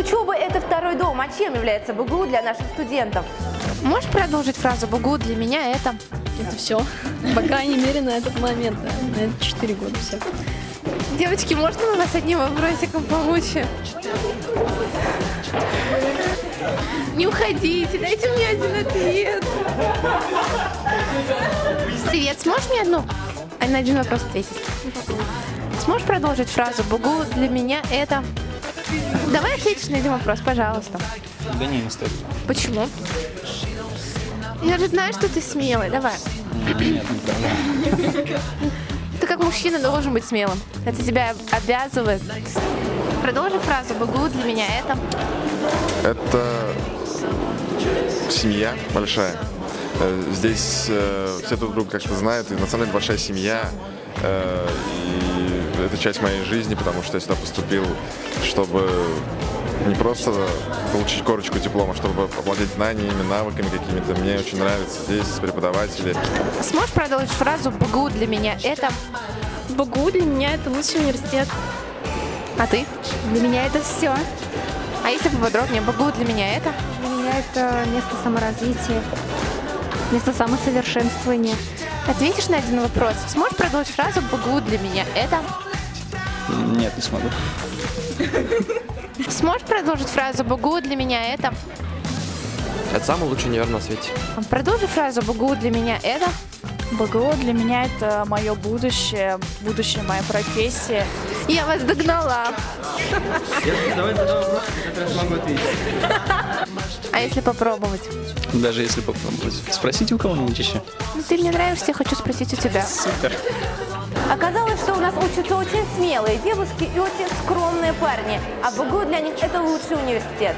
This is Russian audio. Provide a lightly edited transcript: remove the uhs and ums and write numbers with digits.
Учеба – это второй дом. А чем является БГУ для наших студентов? Можешь продолжить фразу «БГУ для меня это»? Это все. По крайней мере, на этот момент. Да. На это 4 года все. Девочки, можно мы вас одним вопросиком помучаем? Не уходите, дайте мне один ответ. Привет, сможешь мне на один вопрос ответить? Сможешь продолжить фразу «БГУ для меня это»? Давай ответишь на один вопрос, пожалуйста. Да не стоит. Почему? Я же знаю, что ты смелый, давай. Нет, неправда. Ты как мужчина должен быть смелым. Это тебя обязывает. Продолжи фразу «БГУ для меня это». Это семья большая. Здесь все друг друга как-то знают, и на самом деле большая семья. И это часть моей жизни, потому что я сюда поступил, чтобы не просто получить корочку диплома, чтобы овладеть знаниями, навыками какими-то. Мне очень нравится здесь преподаватели. Сможешь продолжить фразу «БГУ для меня это»? БГУ для меня это лучший университет. А ты? Для меня это все. А если поподробнее, БГУ для меня это? Для меня это место саморазвития, место самосовершенствования. Ответишь на один вопрос. Сможешь продолжить фразу «БГУ для меня это»? Нет, не смогу. Сможешь продолжить фразу «БГУ для меня это»? Это самый лучший универ на свете. Продолжи фразу «БГУ для меня это». БГУ для меня это мое будущее, будущее моя профессия. Я вас догнала. Давай вопрос, я смогу ответить. А если попробовать? Даже если попробовать. Спросите у кого-нибудь еще. Ты мне нравишься, хочу спросить у тебя. Супер. Оказалось, что у нас учатся очень смелые девушки и очень скромные парни. А БГУ для них – это лучший университет.